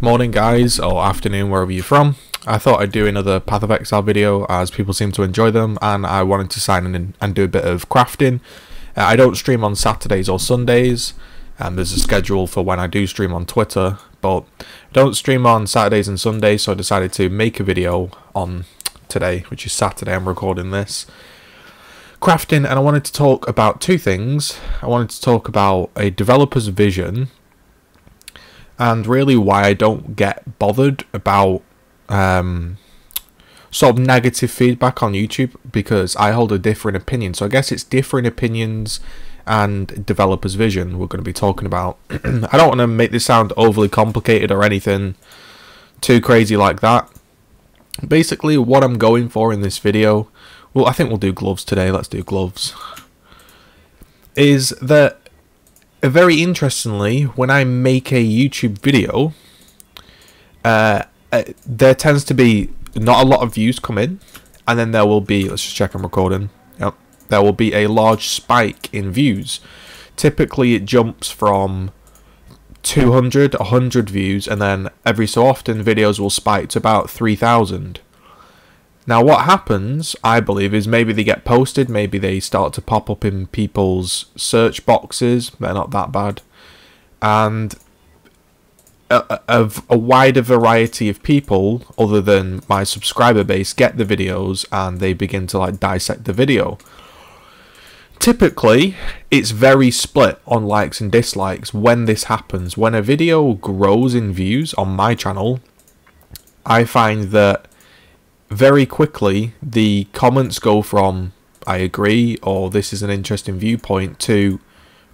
Morning guys, or afternoon wherever you're from. I thought I'd do another Path of Exile video as people seem to enjoy them, and I wanted to sign in and do a bit of crafting. I don't stream on Saturdays or Sundays, and there's a schedule for when I do stream on Twitter, but I don't stream on Saturdays and Sundays, so I decided to make a video on today, which is Saturday. I'm recording this. Crafting, and I wanted to talk about two things. I wanted to talk about a developer's vision, and really why I don't get bothered about sort of negative feedback on YouTube, because I hold a different opinion. So I guess it's different opinions and developer's vision we're going to be talking about. I don't want to make this sound overly complicated or anything too crazy like that. Basically, what I'm going for in this video, well, I think we'll do gloves today. Let's do gloves. Is that very interestingly, when I make a YouTube video, there tends to be not a lot of views come in, and then there will be, let's just check I'm recording, yep, there will be a large spike in views. Typically it jumps from 200, 100 views, and then every so often videos will spike to about 3,000. Now what happens, I believe, is maybe they get posted, maybe they start to pop up in people's search boxes. They're not that bad. And a wider variety of people, other than my subscriber base, get the videos and they begin to like dissect the video. Typically, it's very split on likes and dislikes when this happens. When a video grows in views on my channel, I find that very quickly the comments go from I agree or this is an interesting viewpoint to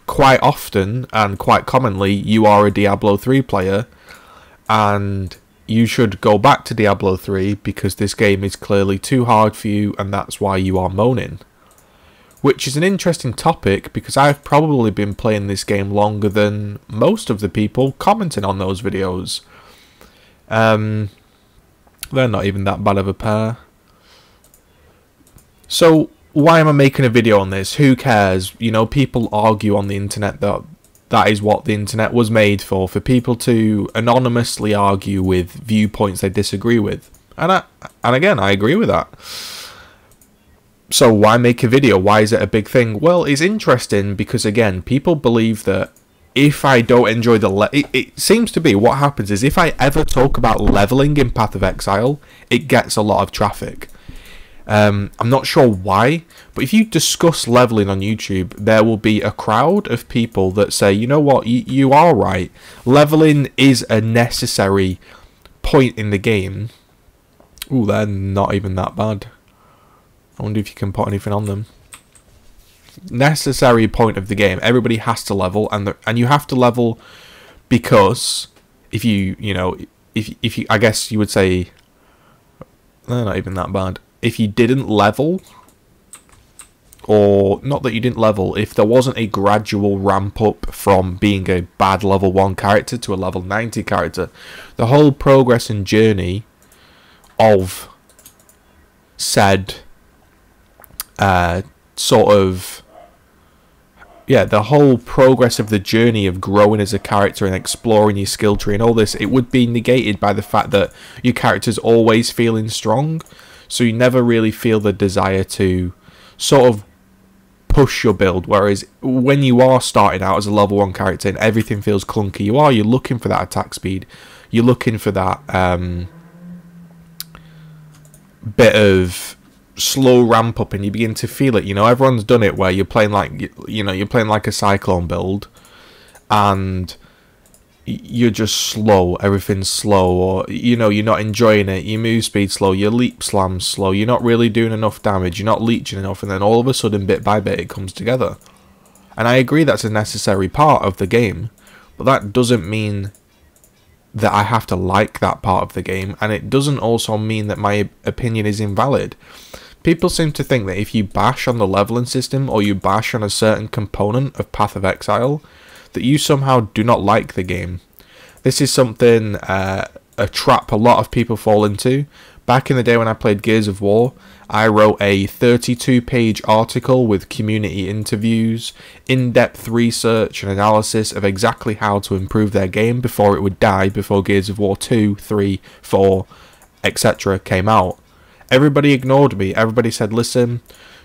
quite often and quite commonly you are a Diablo 3 player and you should go back to Diablo 3 because this game is clearly too hard for you and that's why you are moaning. Which is an interesting topic because I've probably been playing this game longer than most of the people commenting on those videos. They're not even that bad of a pair. So why am I making a video on this? Who cares? You know, people argue on the internet that that is what the internet was made for people to anonymously argue with viewpoints they disagree with. And again, I agree with that. So why make a video? Why is it a big thing? Well, it's interesting because again, people believe that if I don't enjoy the it seems to be what happens is if I ever talk about leveling in Path of Exile, it gets a lot of traffic. I'm not sure why, but if you discuss leveling on YouTube, there will be a crowd of people that say, you know what, you are right. Leveling is a necessary point in the game. Ooh, they're not even that bad. I wonder if you can put anything on them. Necessary point of the game. Everybody has to level, and you have to level because if you I guess you would say they're not even that bad. If you didn't level, or not that you didn't level, if there wasn't a gradual ramp up from being a bad level 1 character to a level 90 character, the whole progress and journey of said sort of the whole progress of the journey of growing as a character and exploring your skill tree and all this, it would be negated by the fact that your character's always feeling strong, so you never really feel the desire to sort of push your build. Whereas when you are starting out as a level 1 character and everything feels clunky, you're looking for that attack speed, you're looking for that bit of slow ramp up, and you begin to feel it. You know, everyone's done it where you're playing like, you're playing like a cyclone build and you're just slow, everything's slow, or you're not enjoying it, your move speed slow, your leap slam's slow, you're not really doing enough damage, you're not leeching enough, and then all of a sudden bit by bit it comes together. And I agree that's a necessary part of the game, but that doesn't mean that I have to like that part of the game, and it doesn't also mean that my opinion is invalid. People seem to think that if you bash on the leveling system or you bash on a certain component of Path of Exile, that you somehow do not like the game. This is something, a trap a lot of people fall into, Back in the day when I played Gears of War, I wrote a 32-page article with community interviews, in-depth research and analysis of exactly how to improve their game before it would die, before Gears of War 2, 3, 4, etc. came out. Everybody ignored me. Everybody said, listen,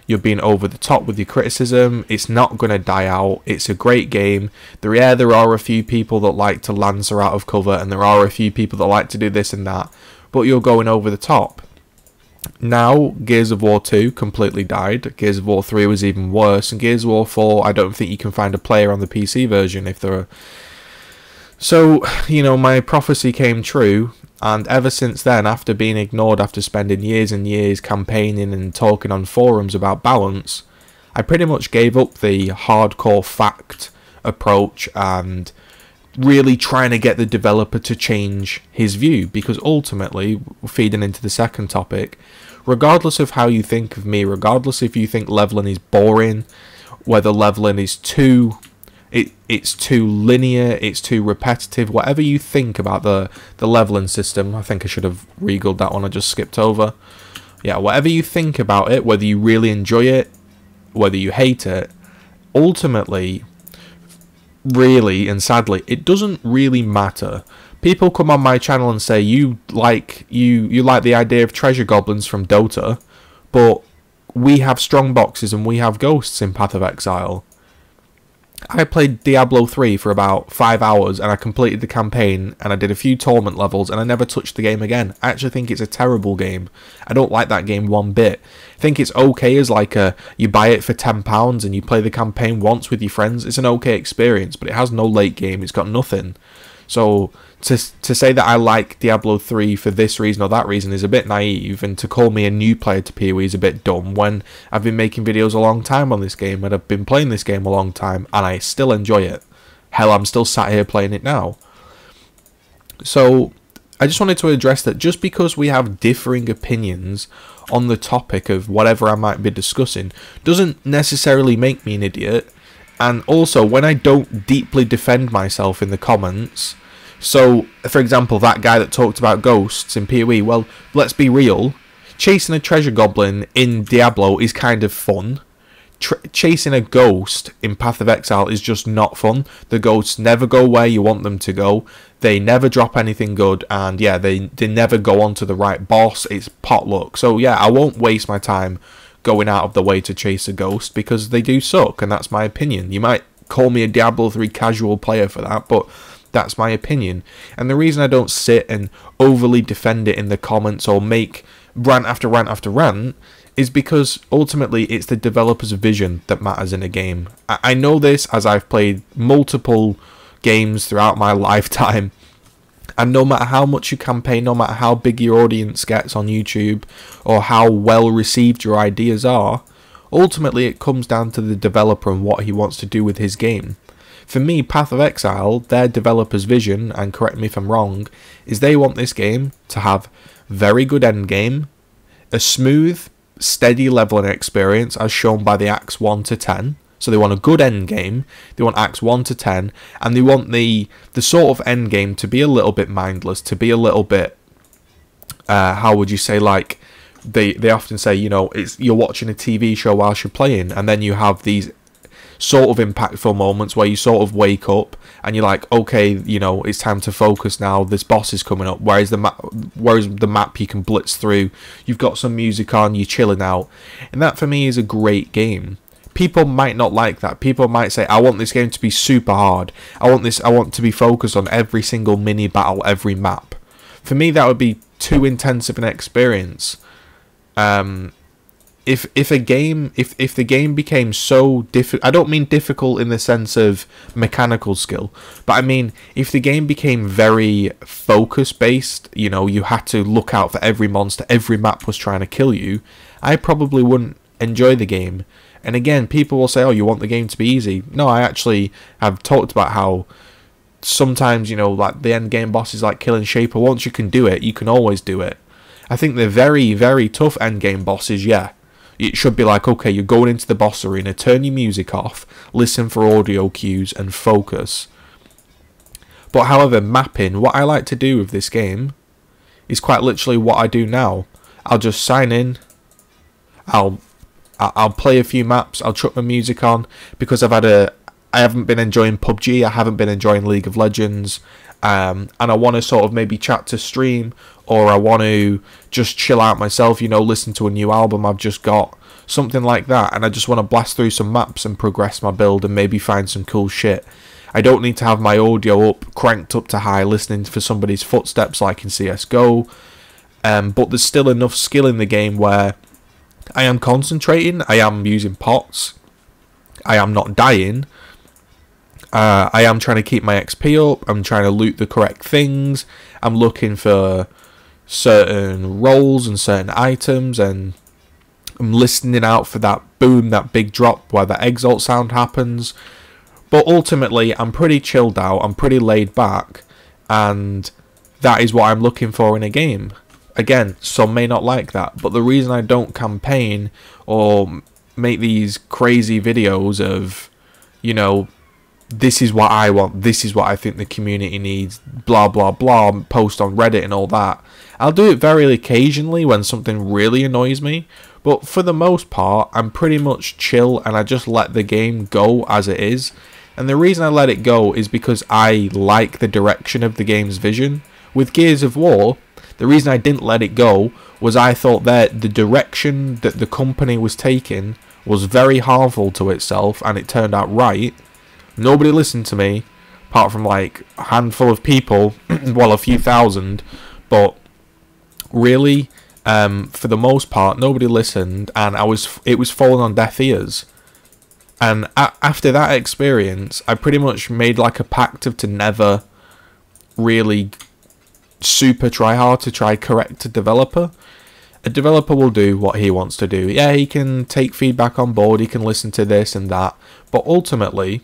you're being over the top with your criticism. It's not going to die out. It's a great game. There are a few people that like to Lancer out of cover, and there are a few people that like to do this and that, but you're going over the top. Now, Gears of War 2 completely died. Gears of War 3 was even worse, and Gears of War 4, I don't think you can find a player on the PC version if there are. So, you know, my prophecy came true, and ever since then, after being ignored, after spending years and years campaigning and talking on forums about balance, I pretty much gave up the hardcore fact approach and really trying to get the developer to change his view, because ultimately, feeding into the second topic, regardless of how you think of me, regardless if you think leveling is boring, whether leveling is it's too linear, it's too repetitive, whatever you think about the leveling system, I think I should have regaled that one, I just skipped over. Yeah, whatever you think about it, whether you really enjoy it, whether you hate it, ultimately, really and sadly, it doesn't really matter. People come on my channel and say you like the idea of treasure goblins from Dota, but we have strong boxes and we have ghosts in Path of Exile. I played Diablo 3 for about 5 hours and I completed the campaign and I did a few tournament levels and I never touched the game again. I actually think it's a terrible game. I don't like that game one bit. I think it's okay as like you buy it for £10 and you play the campaign once with your friends. It's an okay experience, but it has no late game. It's got nothing. So to say that I like Diablo 3 for this reason or that reason is a bit naive, and to call me a new player to PoE is a bit dumb when I've been making videos a long time on this game and I've been playing this game a long time and I still enjoy it. Hell, I'm still sat here playing it now. So I just wanted to address that just because we have differing opinions on the topic of whatever I might be discussing doesn't necessarily make me an idiot. And also, when I don't deeply defend myself in the comments, so, for example, that guy that talked about ghosts in PoE, well, let's be real, chasing a treasure goblin in Diablo is kind of fun. Chasing a ghost in Path of Exile is just not fun. The ghosts never go where you want them to go, they never drop anything good, and yeah, they never go on to the right boss, it's potluck. So yeah, I won't waste my time going out of the way to chase a ghost, because they do suck, and that's my opinion. You might call me a Diablo 3 casual player for that, but that's my opinion. And the reason I don't sit and overly defend it in the comments or make rant after rant after rant is because ultimately it's the developer's vision that matters in a game. I know this as I've played multiple games throughout my lifetime, and no matter how much you campaign, no matter how big your audience gets on YouTube, or how well received your ideas are, ultimately it comes down to the developer and what he wants to do with his game. For me, Path of Exile, their developer's vision, and correct me if I'm wrong, is they want this game to have very good endgame, a smooth, steady leveling experience as shown by the Acts 1 to 10. So they want a good end game, they want Acts 1 to 10, and they want the sort of end game to be a little bit mindless, to be a little bit, how would you say, like, they often say, you know, you're watching a TV show whilst you're playing, and then you have these sort of impactful moments where you sort of wake up and you're like, okay, you know, it's time to focus now, this boss is coming up, whereas the map you can blitz through, you've got some music on, you're chilling out, and that for me is a great game. People might not like that. People might say, I want this game to be super hard. I want to be focused on every single mini battle, every map. For me, that would be too intensive an experience. If the game became so difficult, I don't mean difficult in the sense of mechanical skill, but I mean if the game became very focus based, you know, you had to look out for every monster, every map was trying to kill you, I probably wouldn't enjoy the game. And again, people will say, oh, you want the game to be easy. No, I actually have talked about how sometimes, you know, like the end game boss is like killing Shaper. Once you can do it, you can always do it. I think the very, very tough end game bosses, yeah, it should be like, okay, you're going into the boss arena, turn your music off, listen for audio cues, and focus. But however, mapping, what I like to do with this game is quite literally what I do now. I'll just sign in. I'll play a few maps. I'll chuck my music on because I haven't been enjoying PUBG. I haven't been enjoying League of Legends. And I want to sort of maybe chat to stream, or I want to just chill out myself, you know, listen to a new album I've just got, something like that. And I just want to blast through some maps and progress my build and maybe find some cool shit. I don't need to have my audio up, cranked up to high, listening for somebody's footsteps like in CSGO. But there's still enough skill in the game where I am concentrating, I am using pots, I am not dying. I am trying to keep my XP up. I'm trying to loot the correct things. I'm looking for certain roles and certain items, and I'm listening out for that boom, that big drop where the Exile sound happens. But ultimately, I'm pretty chilled out. I'm pretty laid back, and that is what I'm looking for in a game. Again, some may not like that, but the reason I don't campaign or make these crazy videos of, you know, this is what I want, this is what I think the community needs, blah blah blah, post on Reddit and all that. I'll do it very occasionally when something really annoys me, but for the most part I'm pretty much chill and I just let the game go as it is. And the reason I let it go is because I like the direction of the game's vision. With Gears of War, the reason I didn't let it go was I thought that the direction that the company was taking was very harmful to itself, and it turned out right. Nobody listened to me, apart from like a handful of people, well, a few thousand, but really, for the most part, nobody listened, and it was falling on deaf ears. And after that experience, I pretty much made like a pact to never really super try hard to try correct a developer. A developer will do what he wants to do. Yeah, he can take feedback on board, he can listen to this and that, but ultimately,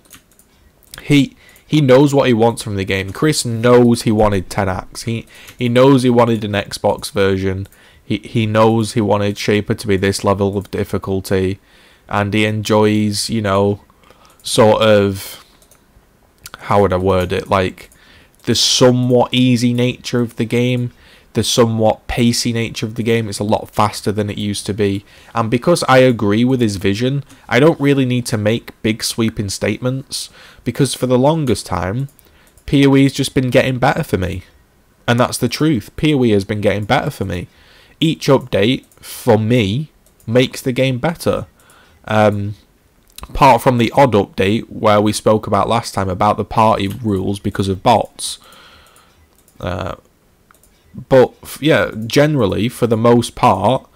he knows what he wants from the game. Chris knows he wanted 10 acts. He knows he wanted an Xbox version. He knows he wanted Shaper to be this level of difficulty, and he enjoys, you know, sort of, how would I word it, like the somewhat easy nature of the game, the somewhat pacey nature of the game. It's a lot faster than it used to be, and because I agree with his vision, I don't really need to make big sweeping statements, because for the longest time PoE's just been getting better for me, and that's the truth. PoE has been getting better for me. Each update for me makes the game better, apart from the odd update where we spoke about last time about the party rules because of bots. But yeah, generally, for the most part,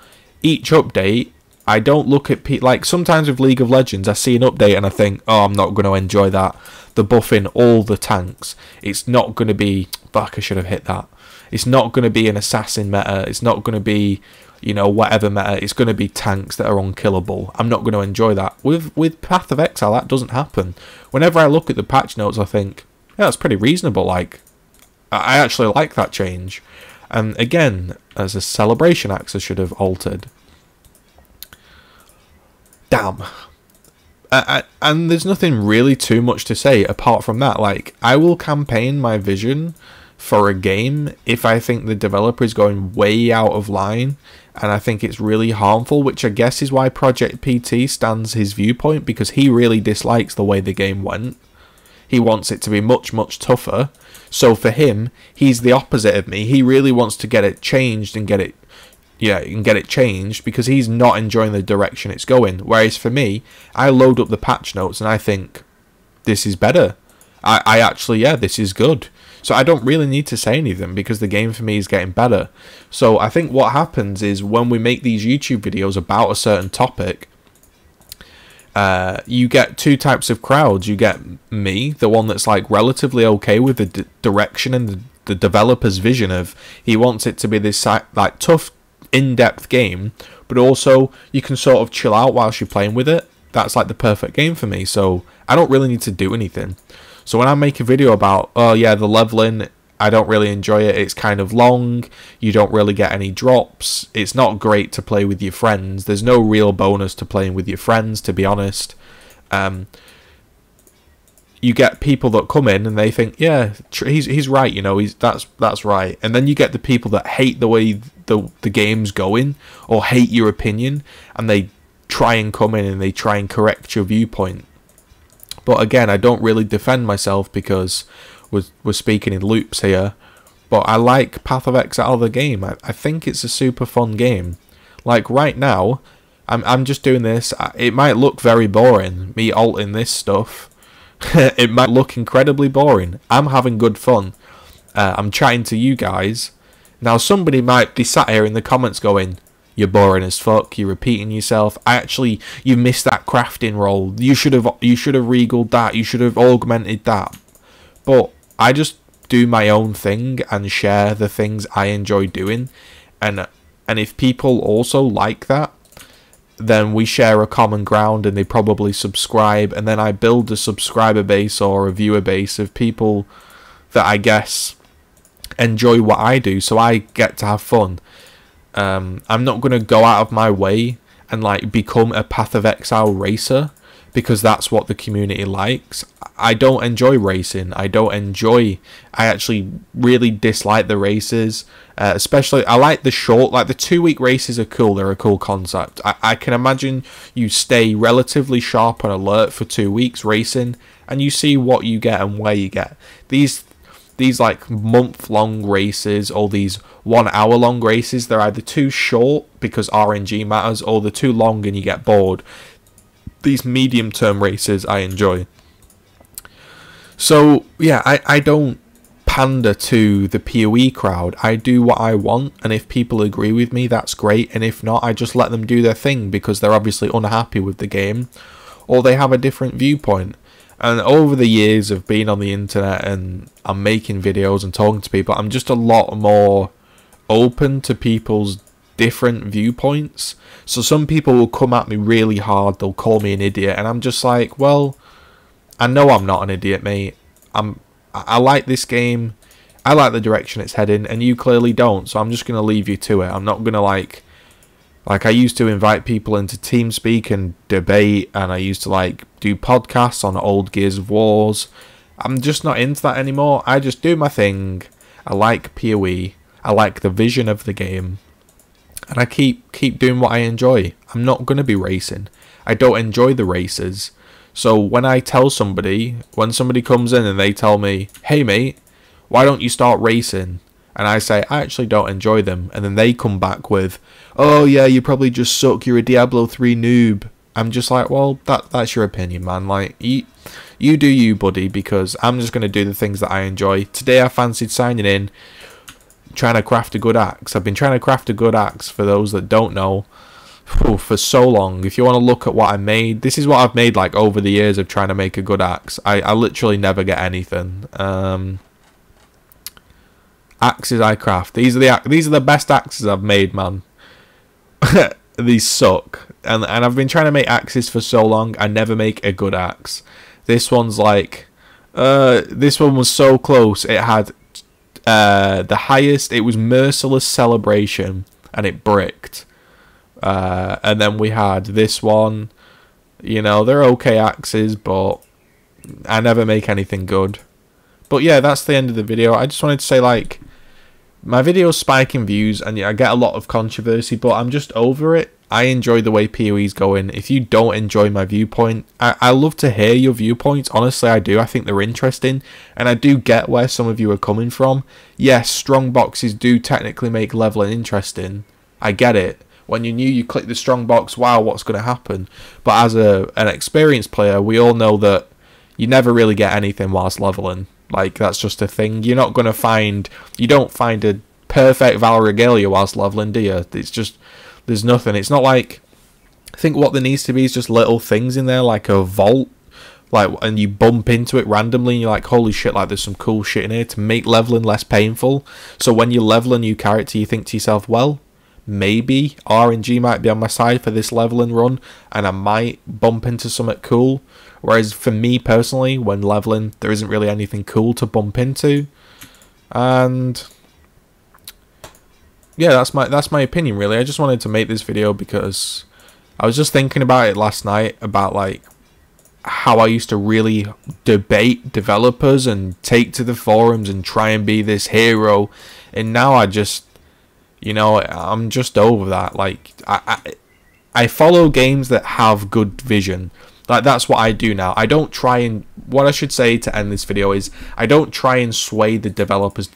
each update, I don't look at like sometimes with League of Legends, I see an update and I think, oh, I'm not going to enjoy that. They're buffing all the tanks. It's not going to be, fuck, I should have hit that. It's not going to be an assassin meta. It's not going to be, you know, whatever meta. It's going to be tanks that are unkillable. I'm not going to enjoy that. With Path of Exile, that doesn't happen. Whenever I look at the patch notes, I think, yeah, that's pretty reasonable. Like, I actually like that change. And again, as a celebration axe, I should have altered. Damn. And there's nothing really too much to say apart from that. Like, I will campaign my vision for a game if I think the developer is going way out of line and I think it's really harmful, which I guess is why Project PT stands his viewpoint, because he really dislikes the way the game went. He wants it to be much, much tougher. So for him, he's the opposite of me. He really wants to get it changed and get it changed because he's not enjoying the direction it's going. Whereas for me, I load up the patch notes and I think, this is better. I actually, yeah, this is good. So I don't really need to say anything because the game for me is getting better. So I think what happens is when we make these YouTube videos about a certain topic, you get two types of crowds. You get me, the one that's like relatively okay with the direction and the developer's vision of he wants it to be this like tough, in-depth game, but also you can sort of chill out whilst you're playing with it. That's like the perfect game for me. So I don't really need to do anything. So when I make a video about, oh yeah, the leveling, I don't really enjoy it. It's kind of long. You don't really get any drops. It's not great to play with your friends. There's no real bonus to playing with your friends, to be honest. You get people that come in and they think, yeah, he's right, you know, that's right. And then you get the people that hate the way the game's going, or hate your opinion, and they try and come in and they try and correct your viewpoint. But again, I don't really defend myself because we're speaking in loops here. But I like Path of Exile, the game. I think it's a super fun game. Like right now, I'm just doing this. It might look very boring, me alting this stuff. It might look incredibly boring. I'm having good fun. I'm chatting to you guys. Now somebody might be sat here in the comments going, "You're boring as fuck. You're repeating yourself. You missed that crafting roll. You should have regaled that. You should have augmented that." But I just do my own thing and share the things I enjoy doing, and if people also like that, then we share a common ground and they probably subscribe, and then I build a subscriber base or a viewer base of people that I guess enjoy what I do, so I get to have fun. I'm not going to go out of my way and like become a Path of Exile racer because that's what the community likes. I don't enjoy racing. I actually really dislike the races. Especially, I like the short, like the 2-week races are cool. They're a cool concept. I can imagine you stay relatively sharp and alert for 2 weeks racing, and you see what you get and where you get. These like month-long races or these 1-hour-long races, they're either too short because RNG matters, or they're too long and you get bored. These medium-term races I enjoy. So yeah, I don't pander to the PoE crowd. I do what I want, and if people agree with me, that's great, and if not, I just let them do their thing because they're obviously unhappy with the game or they have a different viewpoint. And over the years of being on the internet and I'm making videos and talking to people, I'm just a lot more open to people's different viewpoints. So some people will come at me really hard, they'll call me an idiot, and I'm just like, well, I know I'm not an idiot, mate. I like this game, I like the direction it's heading, and you clearly don't, so I'm just going to leave you to it. I'm not going to like I used to invite people into TeamSpeak and debate, and I used to like do podcasts on old Gears of Wars. I'm just not into that anymore. I just do my thing. I like PoE. I like the vision of the game, and I keep doing what I enjoy. I'm not going to be racing. I don't enjoy the races. So when I tell somebody, when somebody comes in and they tell me, "Hey mate, why don't you start racing?" and I say, "I actually don't enjoy them," and then they come back with, "Oh yeah, you probably just suck, you're a Diablo 3 noob." I'm just like, well, that's your opinion, man. Like, you do you, buddy, because I'm just going to do the things that I enjoy. Today I fancied signing in, trying to craft a good axe. I've been trying to craft a good axe, for those that don't know, for so long. If you want to look at what I made, this is what I've made like over the years of trying to make a good axe. I literally never get anything. Axes I craft. These are the best axes I've made, man. These suck. And I've been trying to make axes for so long, I never make a good axe. This one's like, this one was so close. It had the highest, it was Merciless Celebration, and it bricked. And then we had this one. You know, they're okay axes, but I never make anything good. But yeah, that's the end of the video. I just wanted to say, like, my videos spike in views, and yeah, I get a lot of controversy, but I'm just over it. I enjoy the way PoE's going. If you don't enjoy my viewpoint, I love to hear your viewpoints. Honestly, I do. I think they're interesting, and I do get where some of you are coming from. Yes, strong boxes do technically make leveling interesting. I get it. When you're new, you click the strong box, wow, what's going to happen? But as an experienced player, we all know that you never really get anything whilst leveling. Like, that's just a thing. You're not going to find... You don't find a perfect Val Regalia whilst leveling, do you? It's just... There's nothing. It's not like... I think what there needs to be is just little things in there, like a vault. Like, and you bump into it randomly, and you're like, holy shit, like, there's some cool shit in here to make leveling less painful. So when you level a new character, you think to yourself, well, maybe RNG might be on my side for this leveling run, and I might bump into something cool. Whereas for me personally, when leveling, there isn't really anything cool to bump into. And yeah, that's my opinion, really. I just wanted to make this video because I was just thinking about it last night, about like how I used to really debate developers and take to the forums and try and be this hero, and now I just You know, I'm just over that. Like, I follow games that have good vision. Like, that's what I do now. I don't try and... What I should say to end this video is, I don't try and sway the developer's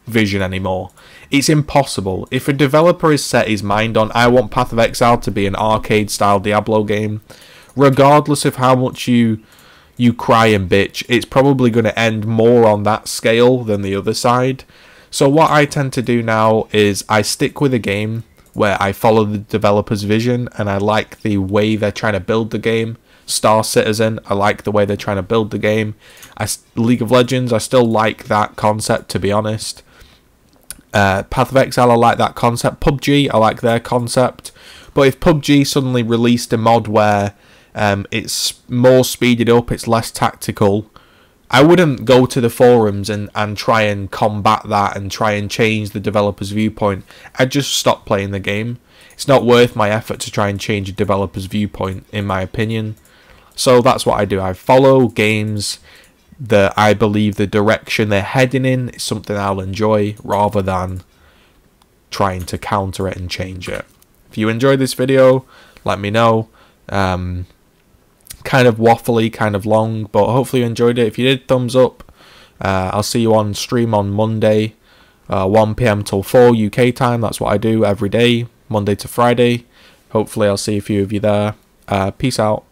vision anymore. It's impossible. If a developer has set his mind on, I want Path of Exile to be an arcade-style Diablo game, regardless of how much you cry and bitch, it's probably going to end more on that scale than the other side. So what I tend to do now is I stick with a game where I follow the developer's vision, and I like the way they're trying to build the game. Star Citizen, I like the way they're trying to build the game. League of Legends, I still like that concept, to be honest. Path of Exile, I like that concept. PUBG, I like their concept. But if PUBG suddenly released a mod where it's more speeded up, it's less tactical, I wouldn't go to the forums and try and combat that and try and change the developer's viewpoint. I'd just stop playing the game. It's not worth my effort to try and change a developer's viewpoint, in my opinion. So that's what I do. I follow games that I believe the direction they're heading in is something I'll enjoy, rather than trying to counter it and change it. If you enjoyed this video, let me know. Kind of waffly, kind of long, but hopefully you enjoyed it. If you did, thumbs up. I'll see you on stream on Monday, 1 PM till 4 UK time. That's what I do every day, Monday to Friday. Hopefully I'll see a few of you there. Peace out.